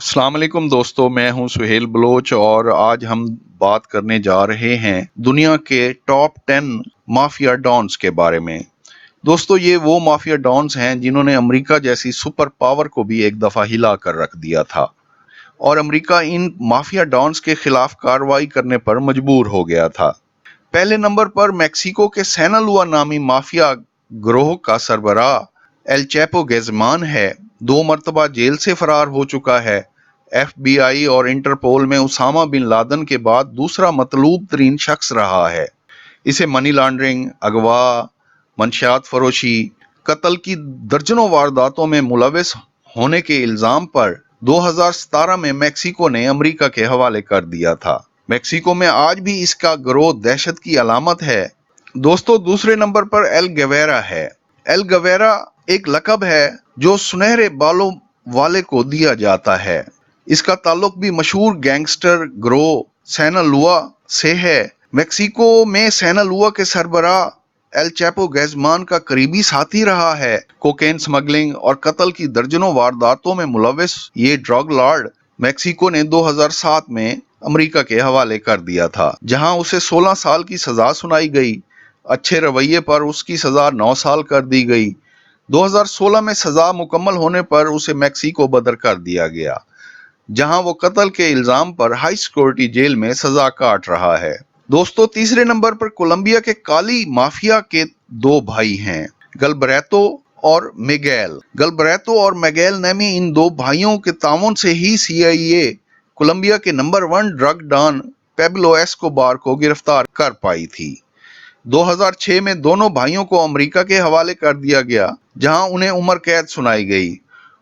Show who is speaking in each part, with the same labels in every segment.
Speaker 1: अस्सलाम वालेकुम दोस्तों, मैं हूं सुहेल बलोच और आज हम बात करने जा रहे हैं दुनिया के टॉप 10 माफिया डॉन्स के बारे में। दोस्तों, ये वो माफिया डॉन्स हैं जिन्होंने अमेरिका जैसी सुपर पावर को भी एक दफा हिला कर रख दिया था और अमेरिका इन माफिया डॉन्स के खिलाफ कार्रवाई करने पर मजबूर हो गया था। पहले नंबर पर मैक्सिको के सिनालुआ नामी माफिया ग्रोह का सरबराह एल चैपो गुज़मान है। 2 मर्तबा जेल से फरार हो चुका है। एफबीआई और इंटरपोल में उसामा बिन लादेन के बाद दूसरा मतलूब तरीन शख्स रहा है। इसे मनी लॉन्ड्रिंग, अगवा, मंशियात फरोशी, कत्ल की दर्जनों वारदातों में मुलविस होने के इल्जाम पर 2017 में मेक्सिको ने अमेरिका के हवाले कर दिया था। मेक्सिको में आज भी इसका गिरोह दहशत की अलामत है। दोस्तों, दूसरे नंबर पर एल गवेरा है। एल गवेरा एक लक़ब है जो सुनहरे बालों वाले को दिया जाता है। इसका ताल्लुक भी मशहूर गैंगस्टर गिरोह सिनालुआ से है। मेक्सिको में सिनालुआ के सरबराह एल चैपो गुज़मान का करीबी साथी रहा है। कोकेन स्मगलिंग और कत्ल की दर्जनों वारदातों में मुलविस ये ड्रग लॉर्ड मेक्सिको ने 2007 में अमेरिका के हवाले कर दिया था, जहां उसे 16 साल की सजा सुनाई गई। अच्छे रवैये पर उसकी सजा 9 साल कर दी गई। 2016 में सजा मुकम्मल होने पर उसे मेक्सिको बदर कर दिया गया, जहां वो कत्ल के इल्जाम पर हाई सिक्योरिटी जेल में सजा काट रहा है। दोस्तों, तीसरे नंबर पर कोलंबिया के काली माफिया के 2 भाई हैं, गलबरेतो और मिगेल। गलबरेतो और मिगेल नामी इन 2 भाइयों के ताउन से ही CIA कोलंबिया के number 1 drug don Pablo Escobar को गिरफ्तार कर पाई थी। 2006 में दोनों भाइयों को अमेरिका के हवाले कर दिया गया, जहां उन्हें उम्र कैद सुनाई गई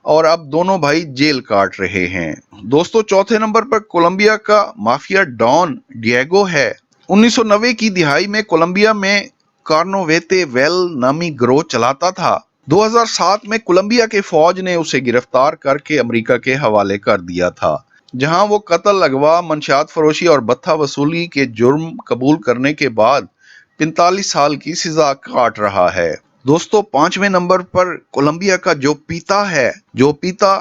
Speaker 1: और अब दोनों भाई जेल काट रहे हैं। दोस्तों, चौथे नंबर पर कोलंबिया का माफिया डॉन डिएगो है। 1990 की दिहाई में कोलंबिया में कार्नोवेते वेल नामी गिरोह चलाता था। 2007 में कोलंबिया के फौज ने उसे गिरफ्तार करके अमेरिका के हवाले कर दिया था, जहां वो कत्ल, अगवा, मंशियात फरोशी और भत्ता वसूली के जुर्म कबूल करने के बाद 45 साल की सजा काट रहा है। दोस्तों, 5वें नंबर पर कोलंबिया का जो पीता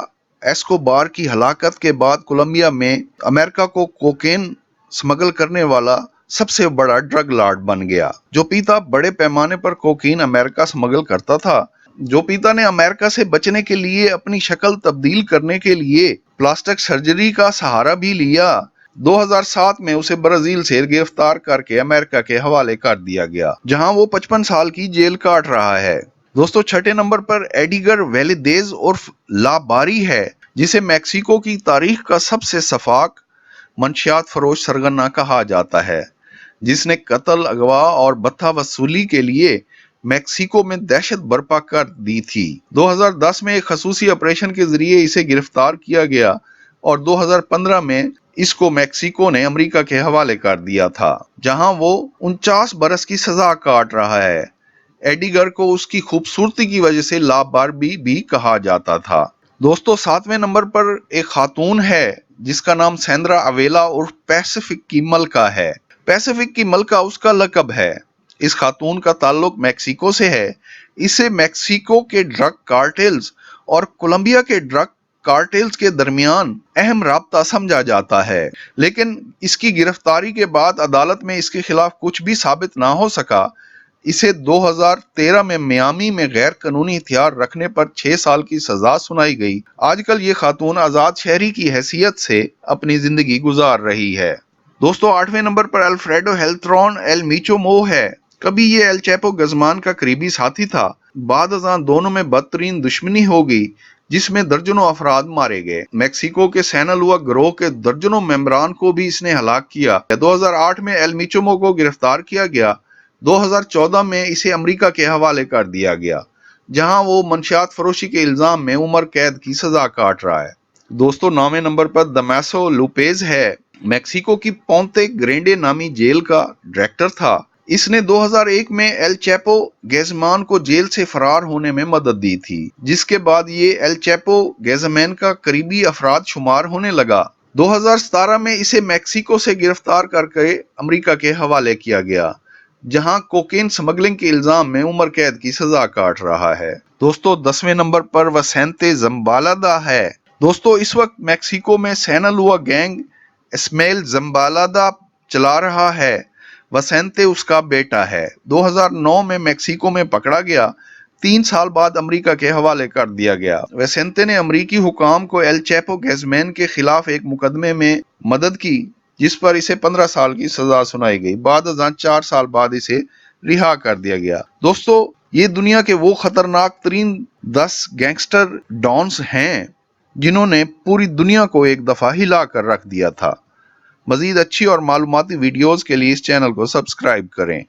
Speaker 1: एस्कोबार की हलाकत के बाद कोलंबिया में अमेरिका को कोकेन स्मगल करने वाला सबसे बड़ा ड्रग लॉर्ड बन गया। जो पीता बड़े पैमाने पर कोकीन अमेरिका स्मगल करता था। जो पीता ने अमेरिका से बचने के लिए अपनी शक्ल तब्दील करने के लिए प्लास्टिक सर्जरी का सहारा भी लिया। 2007 में उसे ब्राजील से गिरफ्तार करके अमेरिका के हवाले कर दिया गया, जहां वो 55 साल की जेल काट रहा है। दोस्तों, छठे नंबर पर एडिगर वेलिदेज उर्फ ला बारी है, जिसे मेक्सिको की तारीख का सबसे सफाक मंशियात फरोश सरगना कहा जाता है, जिसने कत्ल, अगवा और भत्ता वसूली के लिए मेक्सिको में दहशत बर्पा कर दी थी। 2010 में एक खसूसी ऑपरेशन के जरिए इसे गिरफ्तार किया गया और 2015 में इसको मेक्सिको ने अमेरिका के हवाले कर दिया था, जहां वो 49 बरस की सजा काट रहा है। एडिगर को उसकी खूबसूरती की वजह से ला बारबी भी कहा जाता था। दोस्तों, 7वें नंबर पर एक खातून है जिसका नाम सेंड्रा अवेला उर्फ पैसिफिक की मलका है। पैसिफिक की मलका उसका लक़ब है। इस खातून का ताल्लुक मेक्सिको से है। इसे मेक्सिको के ड्रग कार्टेल्स और कोलंबिया के ड्रग कार्टेल्स के दरमियान अहम राब्ता समझा जाता है, लेकिन इसकी गिरफ्तारी के बाद अदालत में इसके खिलाफ कुछ भी साबित ना हो सका। इसे 2013 में मियामी में गैर कानूनी हथियार रखने पर 6 साल की सजा सुनाई गई। आजकल ये खातून आजाद शहरी की हैसियत से अपनी जिंदगी गुजार रही है। दोस्तों, 8वें नंबर पर अल्फ्रेडो हेल्ट्रॉन एल मीचो मो है। कभी ये एल चैपो गुज़मान का करीबी साथी था। बाद अज़ां दोनों में बदतरीन दुश्मनी हो गई, जिसमें दर्जनों अफराद मारे गए। मेक्सिको के सिनालुआ गिरोह के दर्जनों मेंबरान को भी इसने हलाक किया। 2008 में एल मीचोमो को गिरफ्तार किया गया। 2014 में इसे अमेरिका के हवाले कर दिया गया, जहां वो मंशियात फरोशी के इल्जाम में उम्र कैद की सजा काट रहा है। दोस्तों, 9वें नंबर पर दमासो लुपेज है। मेक्सिको की पोंते ग्रेंडे नामी जेल का डायरेक्टर था। इसने 2001 में एल चैपो गुज़मान को जेल से फरार होने में मदद दी थी, जिसके बाद ये एल चैपो गुज़मान का करीबी अफराद शुमार होने लगा। 2017 में इसे मेक्सिको से गिरफ्तार करके अमेरिका के हवाले किया गया, जहां कोकेन स्मगलिंग के इल्जाम में उम्र कैद की सजा काट रहा है। दोस्तों, 10वें नंबर पर वसेंते ज़म्बालादा है। دوستو اس وقت میکسیکو میں سینالوا گینگ اسمیل زمبالادہ چلا رہا ہے، وسینتے اس کا بیٹا ہے۔ 2009 میں میکسیکو میں پکڑا گیا، 3 سال بعد امریکہ کے حوالے کر دیا گیا۔ وسینتے نے امریکی حکام کو ایل چیپو گزمین کے خلاف ایک مقدمے میں مدد کی، جس پر اسے 15 سال کی سزا سنائی گئی۔ بعد ازاں 4 سال بعد اسے رہا کر دیا گیا۔ دوستو یہ دنیا کے وہ خطرناک ترین 10 گینگسٹر ڈانس ہیں جنہوں نے پوری دنیا کو ایک دفعہ ہلا کر رکھ دیا تھا۔ مزید اچھی اور معلوماتی ویڈیوز کے لیے اس چینل کو سبسکرائب کریں۔